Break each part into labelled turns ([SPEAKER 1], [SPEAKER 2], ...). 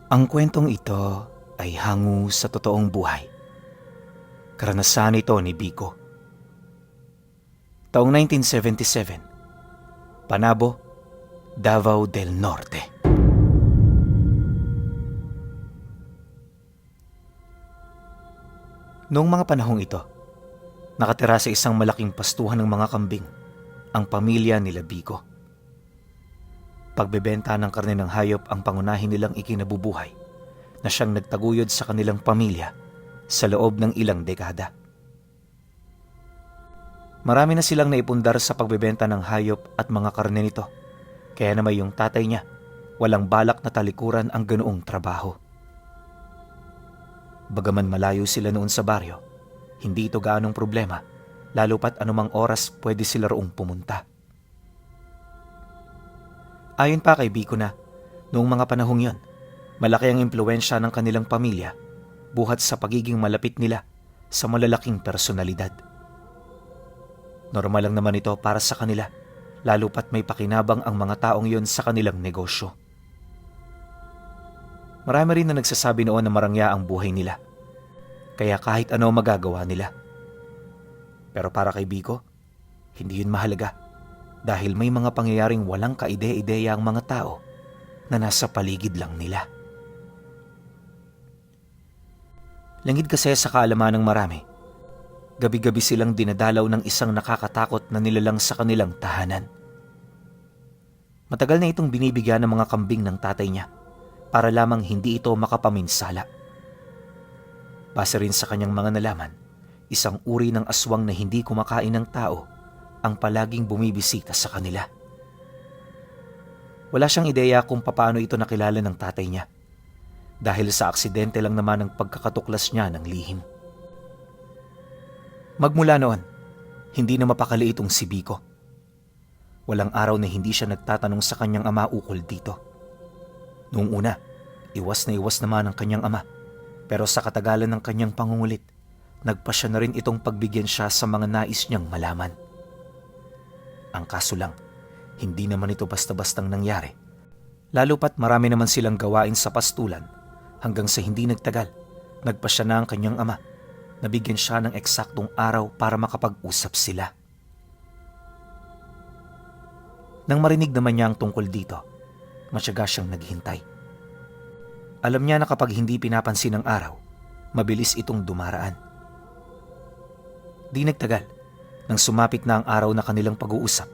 [SPEAKER 1] Ang kwentong ito ay hango sa totoong buhay. Karanasan ito ni Biko. Taong 1977, Panabo, Davao del Norte. Noong mga panahong ito, nakatira sa isang malaking pastuhan ng mga kambing ang pamilya nila Biko. Pagbebenta ng karne ng hayop ang pangunahin nilang ikinabubuhay na siyang nagtaguyod sa kanilang pamilya sa loob ng ilang dekada. Marami na silang naipundar sa pagbebenta ng hayop at mga karne nito, kaya naman yung tatay niya walang balak na talikuran ang ganoong trabaho. Bagaman malayo sila noon sa baryo, hindi ito gaanong problema, lalo pat anumang oras pwede sila roong pumunta. Ayon pa kay Biko na, noong mga panahong yon, malaki ang impluwensya ng kanilang pamilya buhat sa pagiging malapit nila sa malalaking personalidad. Normal lang naman ito para sa kanila, lalo pat may pakinabang ang mga taong yon sa kanilang negosyo. Marami rin na nagsasabi noon na marangya ang buhay nila, kaya kahit ano magagawa nila. Pero para kay Biko, hindi yun mahalaga dahil may mga pangyayaring walang kaide-ideya ang mga tao na nasa paligid lang nila. Langid kasi sa kaalaman ng marami, gabi-gabi silang dinadalaw ng isang nakakatakot na nilalang sa kanilang tahanan. Matagal na itong binibigyan ng mga kambing ng tatay niya para lamang hindi ito makapaminsala. Base rin sa kanyang mga nalaman, isang uri ng aswang na hindi kumakain ng tao ang palaging bumibisita sa kanila. Wala siyang ideya kung paano ito nakilala ng tatay niya dahil sa aksidente lang naman ang pagkakatuklas niya ng lihim. Magmula noon, hindi na mapakali itong si Biko. Walang araw na hindi siya nagtatanong sa kanyang ama ukol dito. Noong una, iwas na iwas naman ang kanyang ama, pero sa katagalan ng kanyang pangungulit, nagpasya na rin itong pagbigyan siya sa mga nais niyang malaman. Ang kaso lang, hindi naman ito basta-bastang nangyari. Lalo pat marami naman silang gawain sa pastulan hanggang sa hindi nagtagal, nagpasya na ang kanyang ama. Nabigyan siya ng eksaktong araw para makapag-usap sila. Nang marinig naman niya ang tungkol dito, matyaga siyang naghintay. Alam niya na kapag hindi pinapansin ang araw, mabilis itong dumaraan. Di nagtagal, nang sumapit na ang araw na kanilang pag-uusap,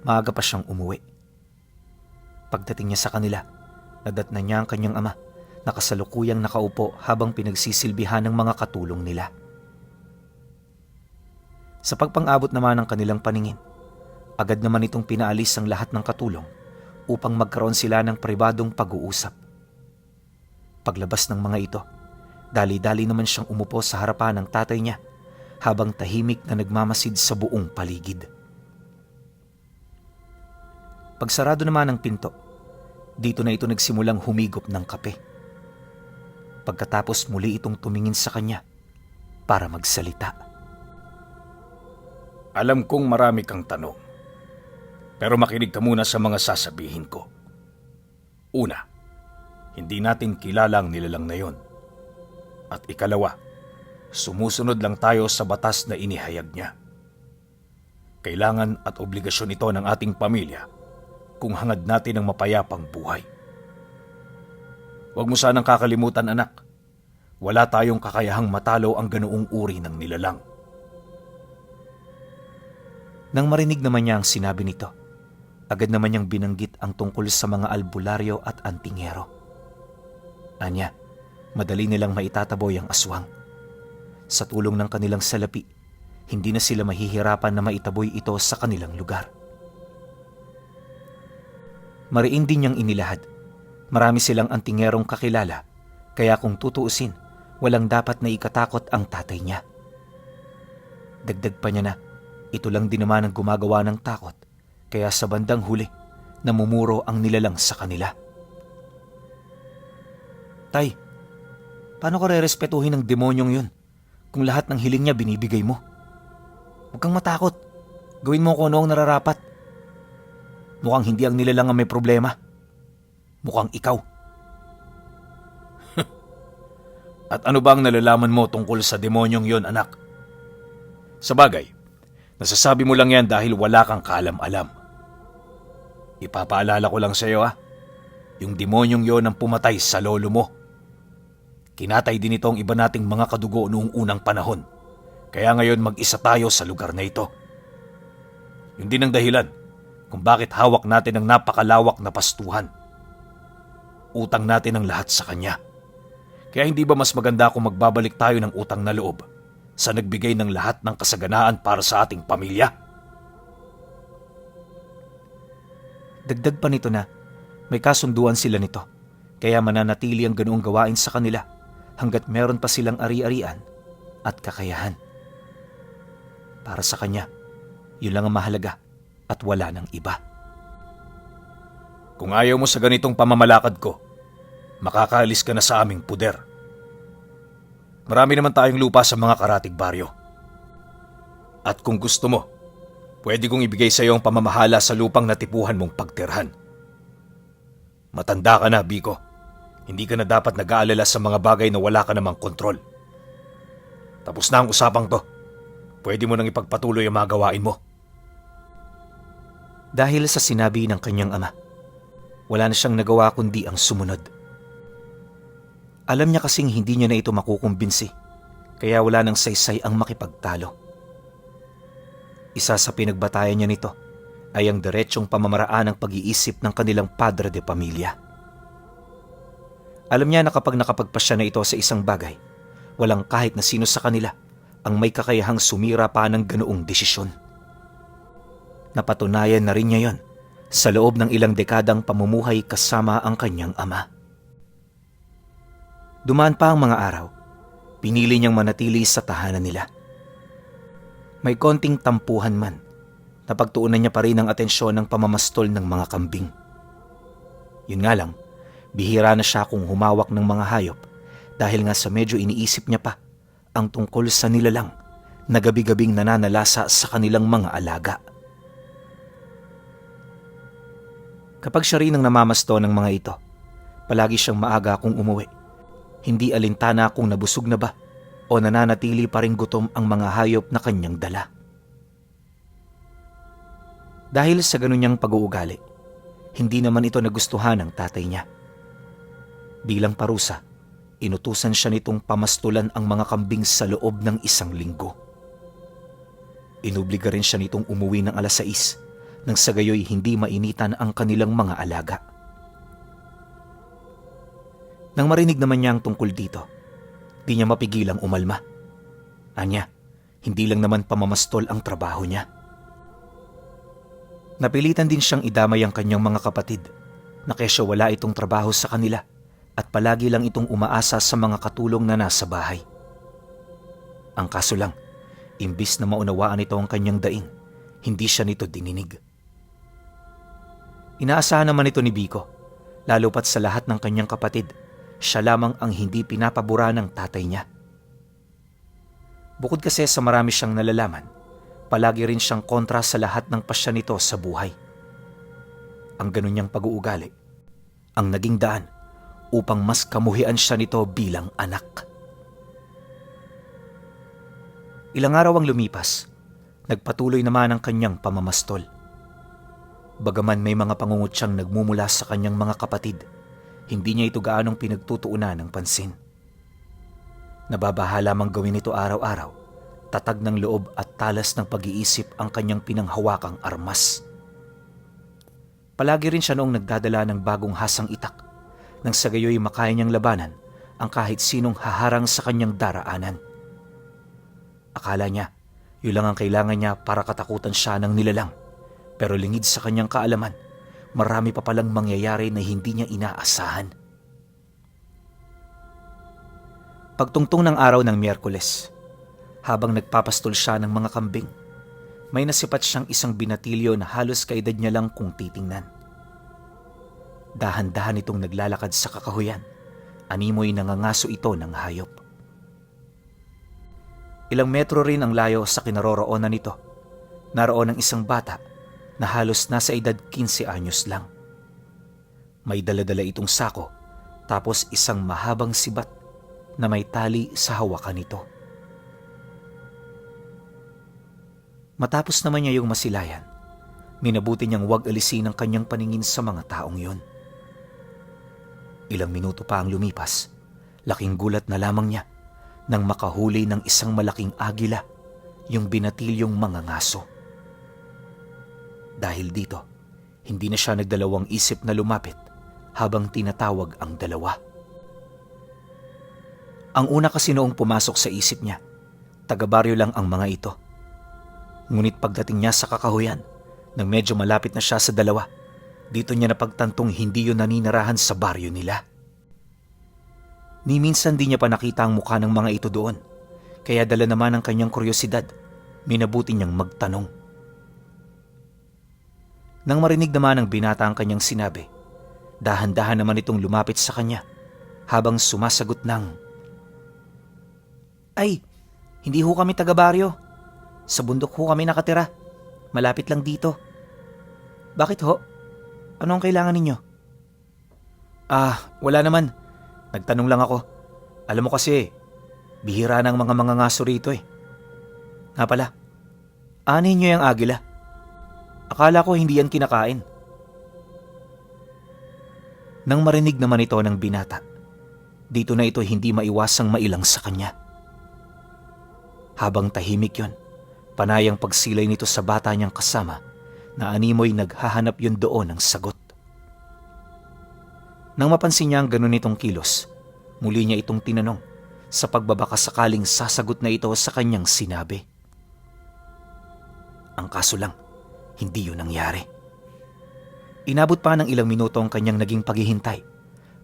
[SPEAKER 1] maaga pa siyang umuwi. Pagdating niya sa kanila, nadatnan niya ang kanyang ama na kasalukuyang nakaupo habang pinagsisilbihan ng mga katulong nila. Sa pagpang-abot naman ng kanilang paningin, agad naman itong pinaalis ang lahat ng katulong upang magkaroon sila ng pribadong pag-uusap. Paglabas ng mga ito, dali-dali naman siyang umupo sa harapan ng tatay niya habang tahimik na nagmamasid sa buong paligid. Pagsarado naman ng pinto, dito na ito nagsimulang humigop ng kape. Pagkatapos muli itong tumingin sa kanya para magsalita.
[SPEAKER 2] Alam kong marami kang tanong, pero makinig ka muna sa mga sasabihin ko. Una, hindi natin kilala ang nilalang na yon. At ikalawa, sumusunod lang tayo sa batas na inihayag niya. Kailangan at obligasyon ito ng ating pamilya kung hangad natin ang mapayapang buhay. Huwag mo sanang kakalimutan, anak. Wala tayong kakayahang matalo ang ganoong uri ng nilalang.
[SPEAKER 1] Nang marinig naman niya ang sinabi nito, agad naman niyang binanggit ang tungkol sa mga albularyo at antingero. Anya, madali nilang maitataboy ang aswang. Sa tulong ng kanilang salapi, hindi na sila mahihirapan na maitaboy ito sa kanilang lugar. Mariin din niyang inilahad. Marami silang antingerong kakilala, kaya kung tutuusin, walang dapat na ikatakot ang tatay niya. Dagdag pa niya na, ito lang din naman ang gumagawa ng takot, kaya sa bandang huli, namumuro ang nilalang sa kanila. Tay, paano ko rerespetuhin ng demonyong yun kung lahat ng hiling niya binibigay mo? Huwag kang matakot. Gawin mo kung ano ang nararapat. Mukhang hindi ang nilalang ang may problema. Mukhang ikaw.
[SPEAKER 2] At ano ba ang nalalaman mo tungkol sa demonyong yon, anak? Sabagay, nasasabi mo lang yan dahil wala kang kaalam-alam. Ipapaalala ko lang sa iyo yung demonyong yon ang pumatay sa lolo mo. Kinatay din ito ang iba nating mga kadugo noong unang panahon. Kaya ngayon mag-isa tayo sa lugar na ito. Yun din ang dahilan kung bakit hawak natin ang napakalawak na pastuhan. Utang natin ang lahat sa kanya. Kaya hindi ba mas maganda kung magbabalik tayo ng utang na loob sa nagbigay ng lahat ng kasaganaan para sa ating pamilya?
[SPEAKER 1] Dagdag pa nito na may kasunduan sila nito, kaya mananatili ang ganoong gawain sa kanila hanggat meron pa silang ari-arian at kakayahan. Para sa kanya, yun lang ang mahalaga at wala ng iba.
[SPEAKER 2] Kung ayaw mo sa ganitong pamamalakad ko, makakaalis ka na sa aming puder. Marami naman tayong lupa sa mga karatig baryo. At kung gusto mo, pwede kong ibigay sa iyo ang pamamahala sa lupang natipuhan mong pagtirhan. Matanda ka na, Biko. Hindi ka na dapat nag-aalala sa mga bagay na wala ka namang kontrol. Tapos na ang usapang to. Pwede mo nang ipagpatuloy ang mga gawain mo.
[SPEAKER 1] Dahil sa sinabi ng kanyang ama, wala na siyang nagawa kundi ang sumunod. Alam niya kasing hindi niya na ito makukumbinsi, kaya wala nang saysay ang makipagtalo. Isa sa pinagbatayan niya nito ay ang diretsyong pamamaraan ng pag-iisip ng kanilang padre de pamilya. Alam niya na kapag nakapagpasya na ito sa isang bagay, walang kahit na sino sa kanila ang may kakayahang sumira pa ng ganoong desisyon. Napatunayan na rin niya yon sa loob ng ilang dekadang pamumuhay kasama ang kanyang ama. Dumaan pa ang mga araw, pinili niyang manatili sa tahanan nila. May konting tampuhan man, napagtuunan niya pa rin ang atensyon ng pamamastol ng mga kambing. Yun nga lang, bihira na siya kung humawak ng mga hayop dahil nga sa medyo iniisip niya pa ang tungkol sa nilalang na gabi-gabing nananalasa sa kanilang mga alaga. Kapag siya rin ang namamasto ng mga ito, palagi siyang maaga kung umuwi. Hindi alintana kung nabusog na ba o nananatili pa ring gutom ang mga hayop na kanyang dala. Dahil sa ganun niyang pag-uugali, hindi naman ito nagustuhan ng tatay niya. Bilang parusa, inutusan siya nitong pamastulan ang mga kambing sa loob ng 1 linggo. Inubliga rin siya nitong umuwi ng 6:00 nang sa gayoy hindi mainitan ang kanilang mga alaga. Nang marinig naman niya ang tungkol dito, di niya mapigilang umalma. Anya, hindi lang naman pamamastol ang trabaho niya. Napilitan din siyang idamay ang kanyang mga kapatid na kesyo wala itong trabaho sa kanila at palagi lang itong umaasa sa mga katulong na nasa bahay. Ang kaso lang, imbis na maunawaan ito ang kanyang daing, hindi siya nito dininig. Inaasahan naman ito ni Biko, lalo pat sa lahat ng kanyang kapatid, siya lamang ang hindi pinapabura ng tatay niya. Bukod kasi sa marami siyang nalalaman, palagi rin siyang kontra sa lahat ng pasya nito sa buhay. Ang ganun niyang pag-uugali, ang naging daan upang mas kamuhian siya nito bilang anak. Ilang araw ang lumipas, nagpatuloy naman ang kanyang pamamastol. Bagaman may mga pangungutyang nagmumula sa kanyang mga kapatid, hindi niya ito gaanong pinagtutuunan ng pansin. Nababahala mang gawin ito araw-araw, tatag ng loob at talas ng pag-iisip ang kanyang pinanghawakang armas. Palagi rin siya noong nagdadala ng bagong hasang itak, nang sa gayoy makaya niyang labanan ang kahit sinong haharang sa kanyang daraanan. Akala niya, yun lang ang kailangan niya para katakutan siya ng nilalang. Pero lingid sa kanyang kaalaman, marami pa palang mangyayari na hindi niya inaasahan. Pagtungtong ng araw ng Miyerkules, habang nagpapastol siya ng mga kambing, may nasipat siyang isang binatilyo na halos kaedad niya lang kung titingnan. Dahan-dahan itong naglalakad sa kakahuyan, animoy nangangaso ito ng hayop. Ilang metro rin ang layo sa kinaroroonan nito, naroon ang isang bata na halos nasa edad 15 anyos lang. May dala-dala itong sako, tapos isang mahabang sibat na may tali sa hawakan nito. Matapos naman niya yung masilayan, minabuti niyang huwag alisin ang kanyang paningin sa mga taong yon. Ilang minuto pa ang lumipas, laking gulat na lamang niya nang makahuli ng isang malaking agila yung binatilyong mga ngaso. Dahil dito, hindi na siya nagdalawang isip na lumapit habang tinatawag ang dalawa. Ang una kasi noong pumasok sa isip niya, taga-baryo lang ang mga ito. Ngunit pagdating niya sa kakahuyan, nang medyo malapit na siya sa dalawa, dito niya napagtantong hindi yun naninirahan sa baryo nila. Ni minsan di niya pa nakita ang mukha ng mga ito doon, kaya dala naman ang kanyang kuryosidad, minabuti niyang magtanong. Nang marinig naman ng binata ang kanyang sinabi, dahan-dahan naman itong lumapit sa kanya habang sumasagot ng, "Ay, hindi ho kami taga-baryo. Sa bundok ho kami nakatira. Malapit lang dito. Bakit ho? Ano ang kailangan ninyo?" Wala naman. Nagtanong lang ako. Alam mo kasi, bihira ng mga ngaso rito eh. Nga pala, anin nyo yung agila? Akala ko hindi yan kinakain." Nang marinig naman ito ng binata, dito na ito hindi maiwasang mailang sa kanya. Habang tahimik yon, panayang pagsilay nito sa bata niyang kasama na animoy naghahanap yun doon ng sagot. Nang mapansin niya ang ganun itong kilos, muli niya itong tinanong sa pagbabaka sakaling sasagot na ito sa kanyang sinabi. Ang kaso lang, hindi yun nangyari. Inabot pa ng ilang minuto ang kanyang naging paghihintay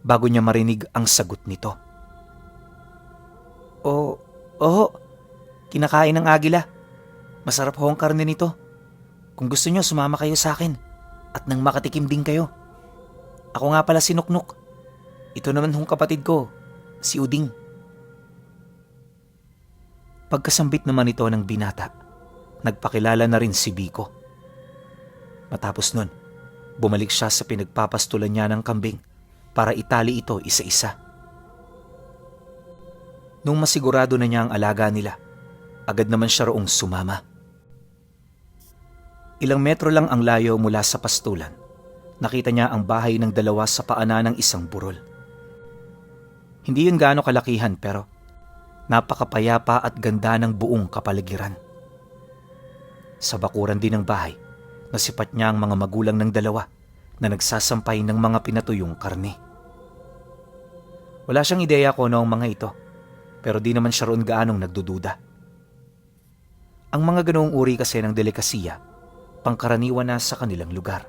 [SPEAKER 1] bago niya marinig ang sagot nito. Oo, kinakain ng agila. Masarap ho ang karne nito. Kung gusto niyo, sumama kayo sa akin at nang makatikim din kayo. Ako nga pala si Nuknuk. Ito naman hong kapatid ko, si Uding. Pagkasambit naman ito ng binata, nagpakilala na rin si Biko. Matapos nun, bumalik siya sa pinagpapastulan niya ng kambing para itali ito isa-isa. Nung masigurado na niya ang alaga nila, agad naman siya roong sumama. Ilang metro lang ang layo mula sa pastulan. Nakita niya ang bahay ng dalawa sa paanan ng isang burol. Hindi yun gaano kalakihan pero napakapayapa at ganda ng buong kapaligiran. Sa bakuran din ng bahay, nasipat niya ang mga magulang ng dalawa na nagsasampay ng mga pinatuyong karne. Wala siyang ideya kung ano ang mga ito, pero di naman siya roon gaanong nagdududa. Ang mga ganoong uri kasi ng delikasiya, pangkaraniwan na sa kanilang lugar.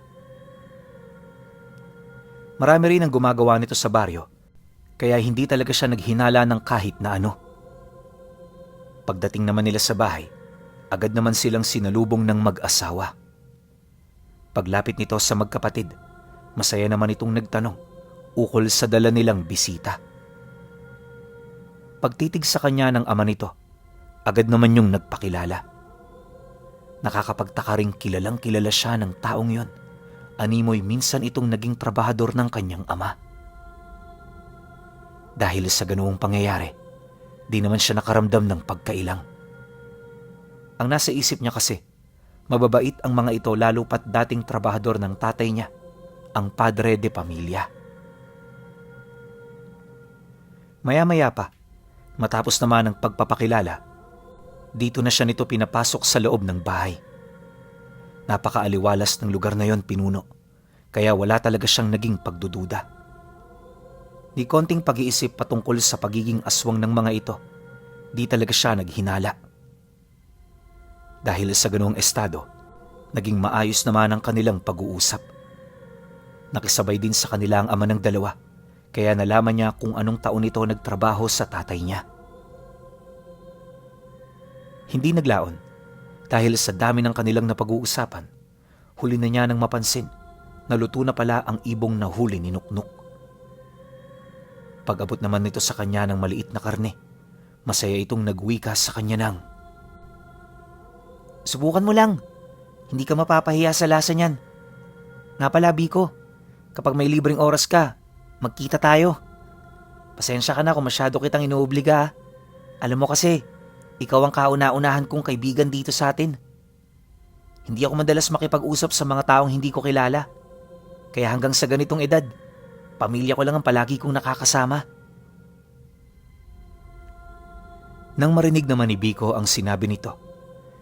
[SPEAKER 1] Marami rin ang gumagawa nito sa baryo, kaya hindi talaga siya naghinala ng kahit na ano. Pagdating naman nila sa bahay, agad naman silang sinalubong ng mag-asawa. Paglapit nito sa magkapatid, masaya naman itong nagtanong ukol sa dala nilang bisita. Pagtitig sa kanya ng ama nito, agad naman yung nagpakilala. Nakakapagtaka ring kilalang kilala siya ng taong yon. Animoy minsan itong naging trabahador ng kanyang ama. Dahil sa ganoong pangyayari, di naman siya nakaramdam ng pagkailang. Ang nasa isip niya kasi, mababait ang mga ito lalo pat dating trabahador ng tatay niya, ang padre de pamilya. Maya-maya pa, matapos naman ang pagpapakilala, dito na siya nito pinapasok sa loob ng bahay. Napakaaliwalas ng lugar na yon pinuno, kaya wala talaga siyang naging pagdududa. Di konting pag-iisip patungkol sa pagiging aswang ng mga ito, di talaga siya naghinala. Dahil sa ganoong estado, naging maayos naman ang kanilang pag-uusap. Nakisabay din sa kanila ang ama ng dalawa, kaya nalaman niya kung anong taon ito nagtrabaho sa tatay niya. Hindi naglaon. Dahil sa dami ng kanilang napag-uusapan, huli na niya nang mapansin na luto na pala ang ibong nahuli ni Nuknuk. Pag-abot naman nito sa kanya ng maliit na karne, masaya itong nagwika sa kanya ng, "Subukan mo lang, hindi ka mapapahiya sa lasa niyan. Nga pala, Biko, kapag may libreng oras ka, magkita tayo. Pasensya ka na kung masyado kitang inuobliga. Alam mo kasi, ikaw ang kauna-unahan kong kaibigan dito sa atin. Hindi ako madalas makipag-usap sa mga taong hindi ko kilala. Kaya hanggang sa ganitong edad, pamilya ko lang ang palagi kong nakakasama. Nang marinig naman ni Biko ang sinabi nito,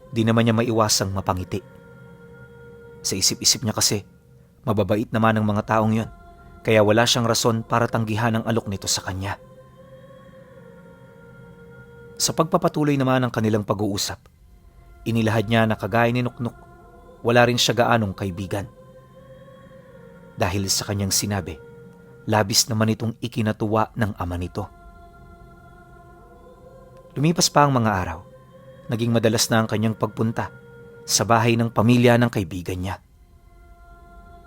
[SPEAKER 1] di naman niya maiwasang mapangiti. Sa isip-isip niya kasi, mababait naman ang mga taong yon, kaya wala siyang rason para tanggihan ang alok nito sa kanya. Sa pagpapatuloy naman ng kanilang pag-uusap, inilahad niya na kagaya ni Nuknuk, wala rin siya gaanong kaibigan. Dahil sa kanyang sinabi, labis naman itong ikinatuwa ng ama nito. Lumipas pa ang mga araw, naging madalas na ang kanyang pagpunta sa bahay ng pamilya ng kaibigan niya.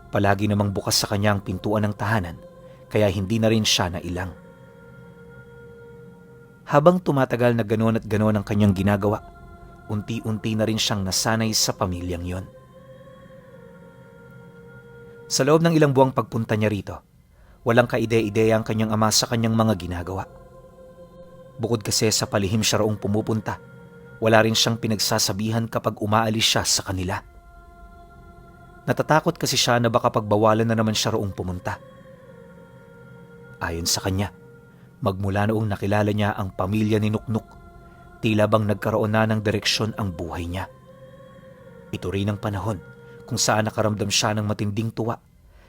[SPEAKER 1] Palagi namang bukas sa kanya ang pintuan ng tahanan, kaya hindi na rin siya nailang. Habang tumatagal na gano'n at gano'n ang kanyang ginagawa, unti-unti na rin siyang nasanay sa pamilyang yon. Sa loob ng ilang buwang pagpunta niya rito, walang kaide-ideya ang kanyang ama sa kanyang mga ginagawa. Bukod kasi sa palihim siya roong pumupunta, wala rin siyang pinagsasabihan kapag umaalis siya sa kanila. Natatakot kasi siya na baka pagbawalan na naman siya roong pumunta. Ayon sa kanya, magmula noong nakilala niya ang pamilya ni Nuknuk, tila bang nagkaroon na ng direksyon ang buhay niya. Ito rin ang panahon kung saan nakaramdam siya ng matinding tuwa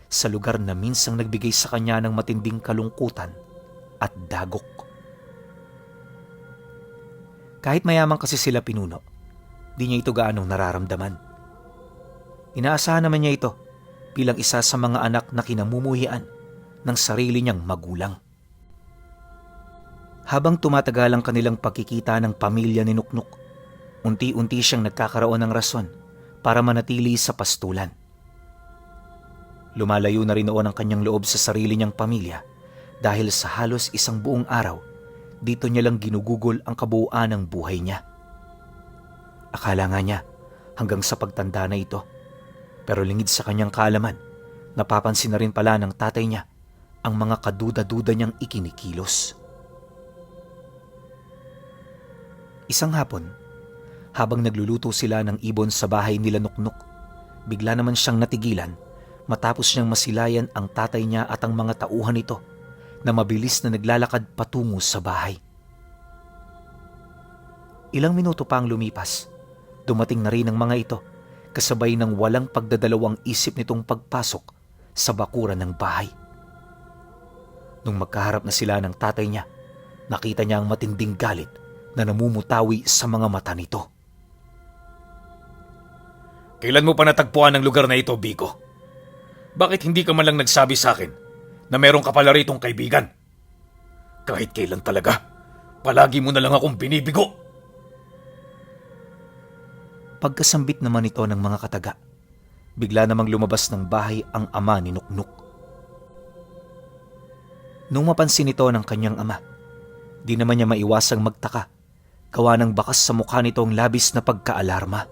[SPEAKER 1] sa lugar na minsang nagbigay sa kanya ng matinding kalungkutan at dagok. Kahit mayaman kasi sila pinuno, di niya ito gaanong nararamdaman. Inaasahan naman niya ito bilang isa sa mga anak na kinamumuhian ng sarili niyang magulang. Habang tumatagal ang kanilang pagkikita ng pamilya ni Nuknuk, unti-unti siyang nagkakaroon ng rason para manatili sa pastulan. Lumalayo na rin noon ang kanyang loob sa sarili niyang pamilya dahil sa halos isang buong araw, dito niya lang ginugugol ang kabuuan ng buhay niya. Akala nga niya hanggang sa pagtanda na ito, pero lingid sa kanyang kaalaman, napapansin na rin pala ng tatay niya ang mga kaduda-duda niyang ikinikilos. Isang hapon, habang nagluluto sila ng ibon sa bahay nila Nuknuk, bigla naman siyang natigilan matapos niyang masilayan ang tatay niya at ang mga tauhan nito na mabilis na naglalakad patungo sa bahay. Ilang minuto pa ang lumipas, dumating na rin ang mga ito kasabay ng walang pagdadalawang isip nitong pagpasok sa bakuran ng bahay. Nung magkaharap na sila ng tatay niya, nakita niya ang matinding galit na namumutawi sa mga mata nito.
[SPEAKER 2] Kailan mo pa natagpuan ang lugar na ito, Biko? Bakit hindi ka man lang nagsabi sa akin na meron ka pala ritong kaibigan? Kahit kailan talaga, palagi mo na lang akong binibigo.
[SPEAKER 1] Pagkasambit naman ito ng mga kataga, bigla namang lumabas ng bahay ang ama ni Nuknuk. Nung mapansin ito ng kanyang ama, di naman niya maiwasang magtaka, gawa ng bakas sa mukha nito ang labis na pagkaalarma.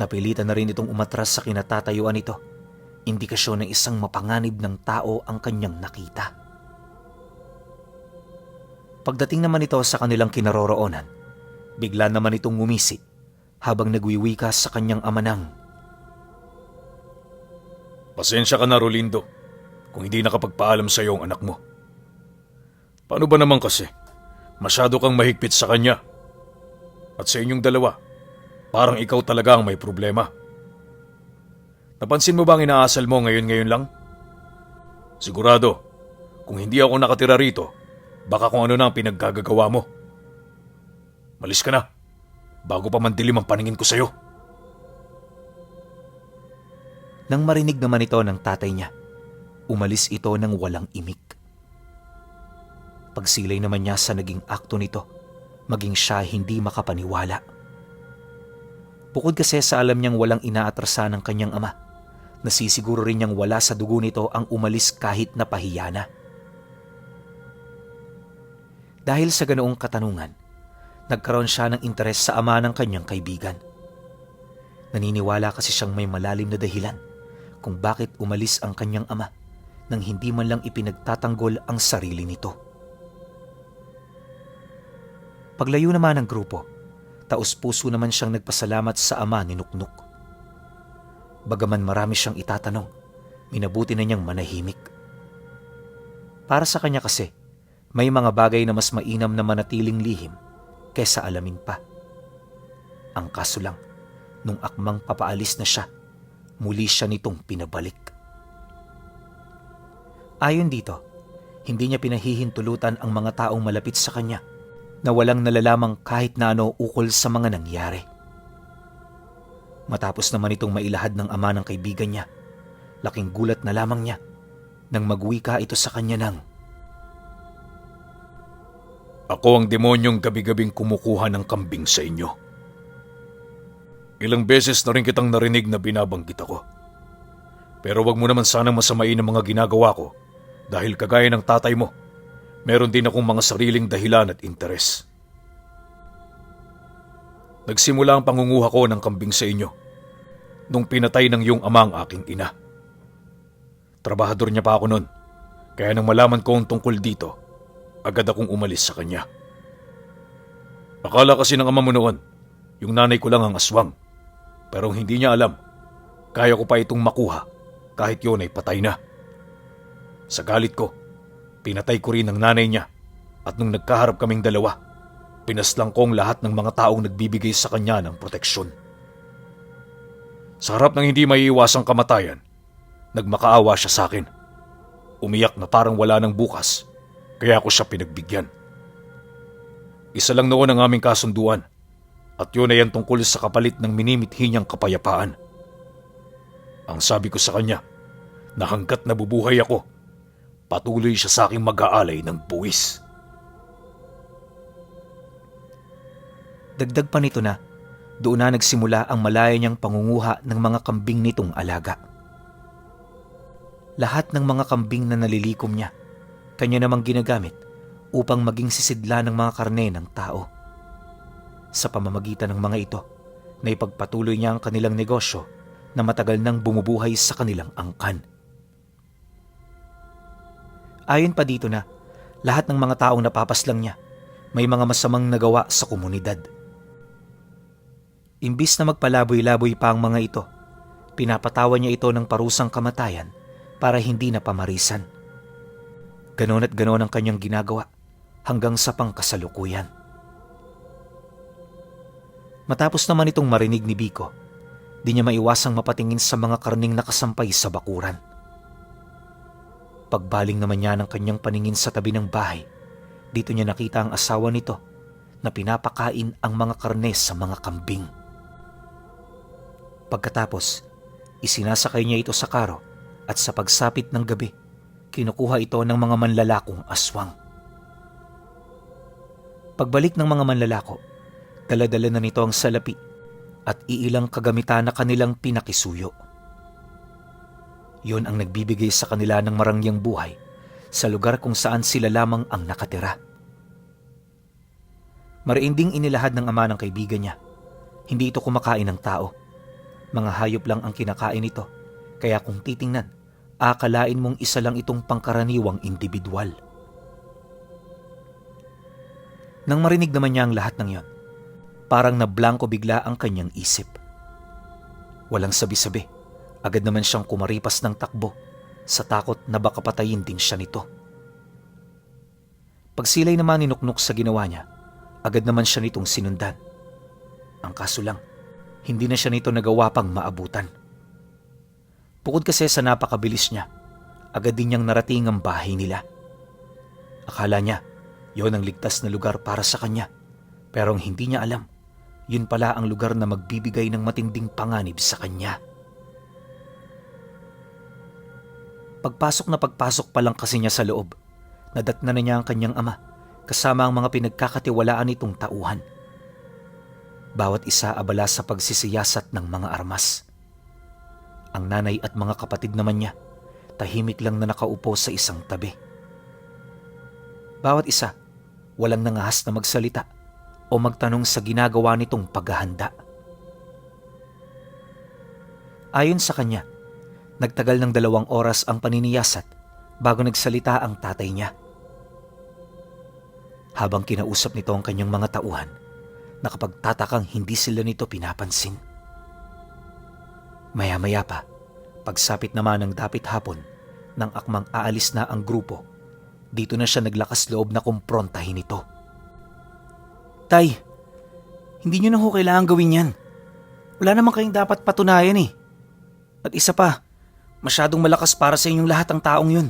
[SPEAKER 1] Napilitan na rin itong umatras sa kinatatayuan nito, indikasyon ng isang mapanganib ng tao ang kanyang nakita. Pagdating naman ito sa kanilang kinaroroonan, bigla naman itong ngumisi habang nagwiwika sa kanyang ama ng,
[SPEAKER 2] Pasensya ka na, Rolindo, kung hindi nakapagpaalam sa iyo ang anak mo. Paano ba naman kasi? Masyado kang mahigpit sa kanya. At sa inyong dalawa, parang ikaw talaga ang may problema. Napansin mo ba ang inaasal mo ngayon lang? Sigurado, kung hindi ako nakatira rito, baka kung ano na ang pinaggagawa mo. Malis ka na, bago pa mandilim ang paningin ko sa'yo.
[SPEAKER 1] Nang marinig naman ito ng tatay niya, umalis ito ng walang imik. Pagsilay naman niya sa naging akto nito, maging siya hindi makapaniwala. Bukod kasi sa alam niyang walang inaatrasan ng kanyang ama, nasisiguro rin niyang wala sa dugo nito ang umalis kahit napahiya na. Dahil sa ganoong katanungan, nagkaroon siya ng interes sa ama ng kanyang kaibigan. Naniniwala kasi siyang may malalim na dahilan kung bakit umalis ang kanyang ama nang hindi man lang ipinagtatanggol ang sarili nito. Paglayo naman ng grupo, taos-puso naman siyang nagpasalamat sa ama ni Nuknuk. Bagaman marami siyang itatanong, minabuti na niyang manahimik. Para sa kanya kasi, may mga bagay na mas mainam na manatiling lihim kaysa alamin pa. Ang kaso lang, nung akmang papaalis na siya, muli siya nitong pinabalik. Ayon dito, hindi niya pinahihintulutan ang mga taong malapit sa kanya na walang nalalamang kahit na ano ukol sa mga nangyari. Matapos naman itong mailahad ng ama ng kaibigan niya, laking gulat na lamang niya nang magwika ito sa kanya ng,
[SPEAKER 2] Ako ang demonyong gabi-gabing kumukuha ng kambing sa inyo. Ilang beses na rin kitang narinig na binabanggit ako. Pero wag mo naman sanang masamain ang mga ginagawa ko dahil kagaya ng tatay mo, meron din akong mga sariling dahilan at interes. Nagsimula ang pangunguha ko ng kambing sa inyo nung pinatay ng iyong ama ang aking ina. Trabahador niya pa ako noon, kaya nang malaman ko ang tungkol dito, agad akong umalis sa kanya. Akala kasi ng ama mo noon, yung nanay ko lang ang aswang. Pero hindi niya alam, kaya ko pa itong makuha kahit yun ay patay na. Sa galit ko, pinatay ko rin ang nanay niya at nung nagkaharap kaming dalawa, pinaslang ko ang lahat ng mga taong nagbibigay sa kanya ng proteksyon. Sa harap ng hindi maiiwasang kamatayan, nagmakaawa siya sa akin. Umiyak na parang wala nang bukas, kaya ako siya pinagbigyan. Isa lang noon ang aming kasunduan at yun ay ang tungkol sa kapalit ng minimithi niyang kapayapaan. Ang sabi ko sa kanya, na hanggat nabubuhay ako, patuloy siya sa aking mag-aalay ng buwis.
[SPEAKER 1] Dagdag pa nito na, doon na nagsimula ang malaya niyang pangunguha ng mga kambing nitong alaga. Lahat ng mga kambing na nalilikom niya, kanya namang ginagamit upang maging sisidla ng mga karne ng tao. Sa pamamagitan ng mga ito, na ipagpatuloy niya ang kanilang negosyo na matagal nang bumubuhay sa kanilang angkan. Ayon pa dito na, lahat ng mga taong napapaslang niya, may mga masamang nagawa sa komunidad. Imbis na magpalaboy-laboy pa ang mga ito, pinapatawan niya ito ng parusang kamatayan para hindi na pamarisan. Ganon at ganon ang kanyang ginagawa hanggang sa pangkasalukuyan. Matapos naman itong marinig ni Biko, di niya maiwasang mapatingin sa mga karning nakasampay sa bakuran. Pagbaling naman niya ng kanyang paningin sa tabi ng bahay, dito niya nakita ang asawa nito na pinapakain ang mga karne sa mga kambing. Pagkatapos, isinasakay niya ito sa karo at sa pagsapit ng gabi, kinukuha ito ng mga manlalakong aswang. Pagbalik ng mga manlalako, dala-dala na nito ang salapi at iilang kagamitan na kanilang pinakisuyo. Yun ang nagbibigay sa kanila ng marangyang buhay sa lugar kung saan sila lamang ang nakatira. Mariinding inilahad ng ama ng kaibigan niya. Hindi ito kumakain ng tao. Mga hayop lang ang kinakain nito, kaya kung titingnan, akalain mong isa lang itong pangkaraniwang individual. Nang marinig naman niya ang lahat ng yon, parang nablangko bigla ang kanyang isip. Walang sabi-sabi, agad naman siyang kumaripas ng takbo sa takot na baka patayin din siya nito. Pagsilay naman ni Nuknuk sa ginawa niya, agad naman siya nitong sinundan. Ang kaso lang, hindi na siya nito nagawa pang maabutan. Bukod kasi sa napakabilis niya, agad din niyang narating ang bahay nila. Akala niya, yon ang ligtas na lugar para sa kanya, pero ang hindi niya alam, yun pala ang lugar na magbibigay ng matinding panganib sa kanya. Pagpasok pa lang kasi niya sa loob, nadatna na niya ang kanyang ama kasama ang mga pinagkakatiwalaan nitong tauhan. Bawat isa abala sa pagsisiyasat ng mga armas. Ang nanay at mga kapatid naman niya, tahimik lang na nakaupo sa isang tabi. Bawat isa, walang nangahas na magsalita o magtanong sa ginagawa nitong paghahanda. Ayon sa kanya, nagtagal ng 2 oras ang paniniyasat bago nagsalita ang tatay niya. Habang kinausap nito ang kanyang mga tauhan, nakapagtatakang hindi sila nito pinapansin. Maya-maya pa, pagsapit naman ng dapit hapon, nang akmang aalis na ang grupo, dito na siya naglakas loob na kumprontahin ito. Tay, hindi niyo na ho kailangan gawin yan. Wala naman kayong dapat patunayan eh. At isa pa, masyadong malakas para sa inyong lahat ang taong yun.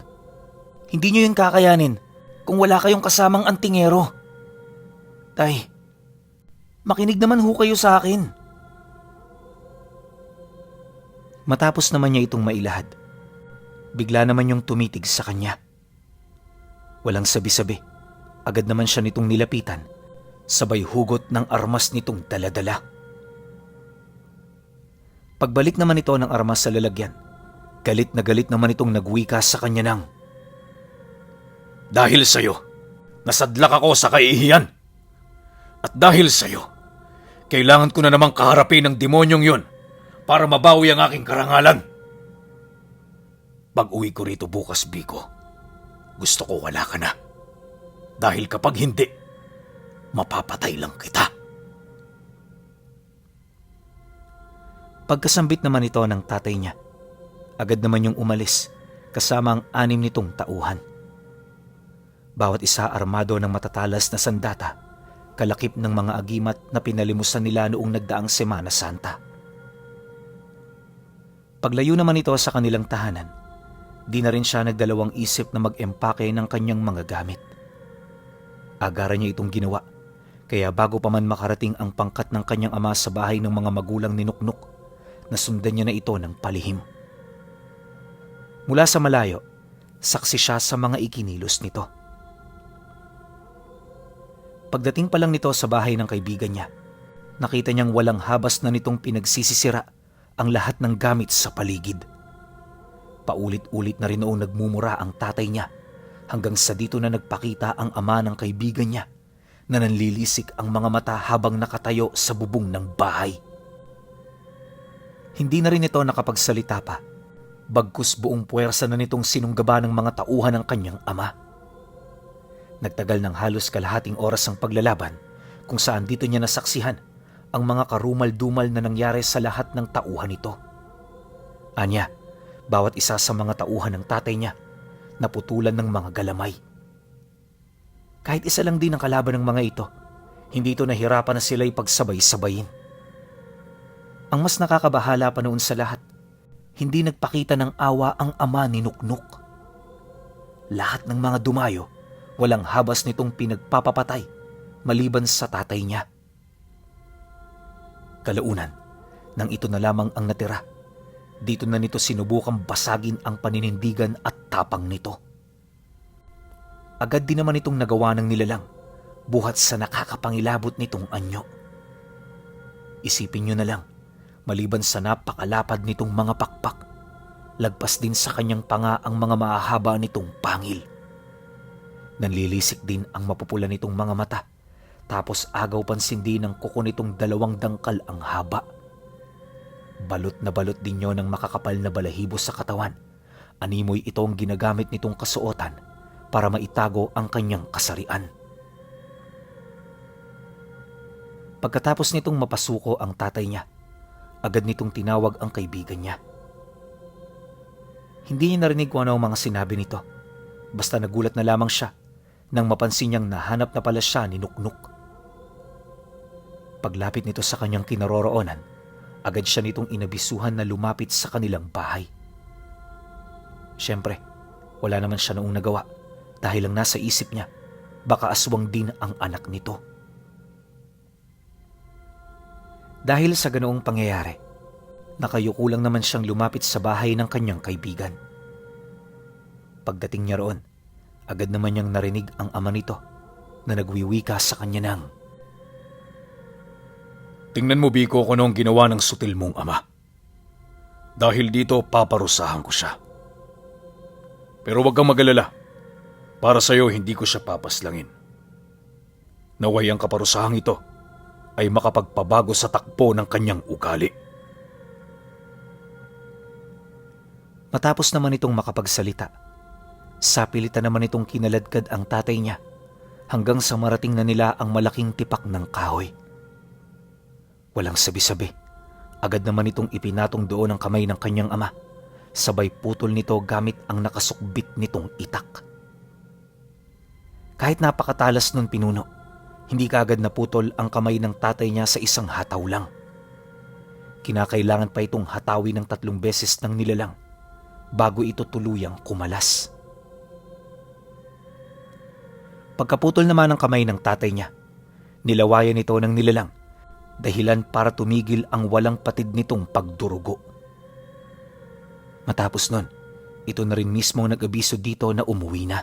[SPEAKER 1] Hindi niyo yun kakayanin kung wala kayong kasamang antingero. Tay, makinig naman ho kayo sa akin. Matapos naman niya itong mailahad, bigla naman yung tumitig sa kanya. Walang sabi-sabi, agad naman siya nitong nilapitan, sabay hugot ng armas nitong daladala. Pagbalik naman ito ng armas sa lalagyan, galit naman itong nagwika sa kanya ng,
[SPEAKER 2] Dahil sa'yo, nasadlak ako sa kaihiyan. At dahil sa'yo, kailangan ko na namang kaharapin ng demonyong yun para mabawi ang aking karangalan. Pag-uwi ko rito bukas, Biko, gusto ko wala ka na. Dahil kapag hindi, mapapatay lang kita.
[SPEAKER 1] Pagkasambit naman ito ng tatay niya, agad naman yung umalis kasama ang 6 nitong tauhan. Bawat isa armado ng matatalas na sandata, kalakip ng mga agimat na pinalimusan nila noong nagdaang Semana Santa. Paglayo naman ito sa kanilang tahanan, di na rin siya nagdalawang isip na mag-empake ng kanyang mga gamit. Agaran niya itong ginawa, kaya bago pa man makarating ang pangkat ng kanyang ama sa bahay ng mga magulang ni Nuknuk, nasundan niya na ito ng palihim. Mula sa malayo, saksi siya sa mga ikinilos nito. Pagdating pa lang nito sa bahay ng kaibigan niya, nakita niyang walang habas na nitong pinagsisisira ang lahat ng gamit sa paligid. Paulit-ulit na rin noong nagmumura ang tatay niya hanggang sa dito na nagpakita ang ama ng kaibigan niya na nanlilisik ang mga mata habang nakatayo sa bubong ng bahay. Hindi na rin ito nakapagsalita pa, bagkus buong puwersa na nitong sinunggaba ng mga tauhan ng kanyang ama. Nagtagal ng halos kalahating oras ang paglalaban kung saan dito niya nasaksihan ang mga karumal-dumal na nangyari sa lahat ng tauhan nito. Anya, bawat isa sa mga tauhan ng tatay niya naputulan ng mga galamay. Kahit isa lang din ang kalaban ng mga ito, hindi ito nahirapan na sila'y pagsabay-sabayin. Ang mas nakakabahala pa noon sa lahat, hindi nagpakita ng awa ang ama ni Nuknuk. Lahat ng mga dumayo, walang habas nitong pinagpapapatay maliban sa tatay niya. Kalaunan, nang ito na lamang ang natira, dito na nito sinubukang basagin ang paninindigan at tapang nito. Agad din naman itong nagawa ng nilalang, buhat sa nakakapangilabot nitong anyo. Isipin nyo na lang, maliban sa napakalapad nitong mga pakpak, lagpas din sa kanyang panga ang mga mahahaba nitong pangil. Nanlilisik din ang mapupula nitong mga mata, tapos agaw pansin din ng kuko nitong 2 dangkal ang haba. Balot na balot din yun ng makakapal na balahibo sa katawan. Animoy ito ang ginagamit nitong kasuotan para maitago ang kanyang kasarian. Pagkatapos nitong mapasuko ang tatay niya, agad nitong tinawag ang kaibigan niya. Hindi niya narinig kung ano ang mga sinabi nito. Basta nagulat na lamang siya nang mapansin niyang nahanap na pala siya ni Nuknuk. Paglapit nito sa kanyang kinaroroonan, agad siya nitong inabisuhan na lumapit sa kanilang bahay. Siyempre, wala naman siya noong nagawa dahil lang nasa isip niya, baka aswang din ang anak nito. Dahil sa ganoong pangyayari, nakayuko lang naman siyang lumapit sa bahay ng kanyang kaibigan. Pagdating niya roon, agad naman niyang narinig ang ama nito na nagwiwika sa kanya ng,
[SPEAKER 2] Tingnan mo, Biko, kung anong ginawa ng sutil mong ama. Dahil dito, paparusahan ko siya. Pero huwag kang mag-alala. Para sa'yo, hindi ko siya papaslangin. Naway ang kaparusahang ito ay makapagpabago sa takbo ng kanyang ugali.
[SPEAKER 1] Matapos naman itong makapagsalita, Sapilitan naman itong kinaladkad ang tatay niya hanggang sa marating na nila ang malaking tipak ng kahoy. Walang sabi-sabi, agad naman itong ipinatong doon ang kamay ng kanyang ama, sabay putol nito gamit ang nakasukbit nitong itak. Kahit napakatalas nun pinuno, hindi kaagad naputol ang kamay ng tatay niya sa isang hataw lang. Kinakailangan pa itong hatawi ng 3 beses ng nilalang bago ito tuluyang kumalas. Pagkaputol naman ng kamay ng tatay niya, nilawayan ito ng nilalang, dahilan para tumigil ang walang patid nitong pagdurugo. Matapos nun, ito na rin mismo nag-abiso dito na umuwi na.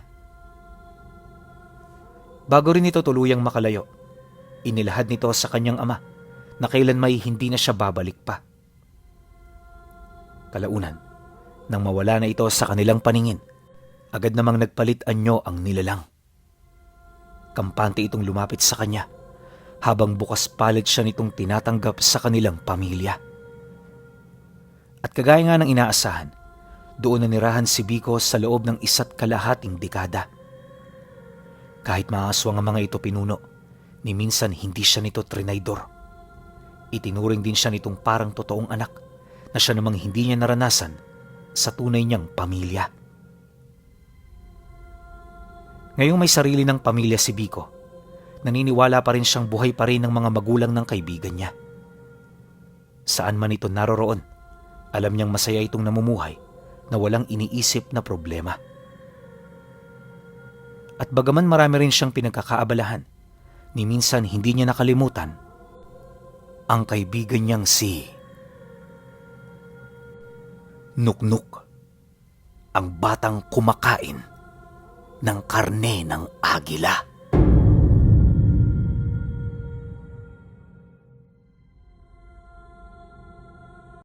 [SPEAKER 1] Bago rin ito tuluyang makalayo, inilahad nito sa kanyang ama na kailan may hindi na siya babalik pa. Kalaunan, nang mawala na ito sa kanilang paningin, agad namang nagpalit anyo ang nilalang. Kampante itong lumapit sa kanya habang bukas palad siya nitong tinatanggap sa kanilang pamilya. At kagaya nga ng inaasahan, doon nanirahan si Biko sa loob ng 1.5 dekada. Kahit maaswang ang mga ito pinuno, ni minsan hindi siya nito trinaydor. Itinuring din siya nitong parang totoong anak na siya namang hindi niya naranasan sa tunay niyang pamilya. Ngayong may sarili ng pamilya si Biko, naniniwala pa rin siyang buhay pa rin ng mga magulang ng kaibigan niya. Saan man ito naroroon, alam niyang masaya itong namumuhay na walang iniisip na problema. At bagaman marami rin siyang pinagkakaabalahan, ni minsan hindi niya nakalimutan ang kaibigan niyang si Nuknuk, ang batang kumakain ng karne ng agila.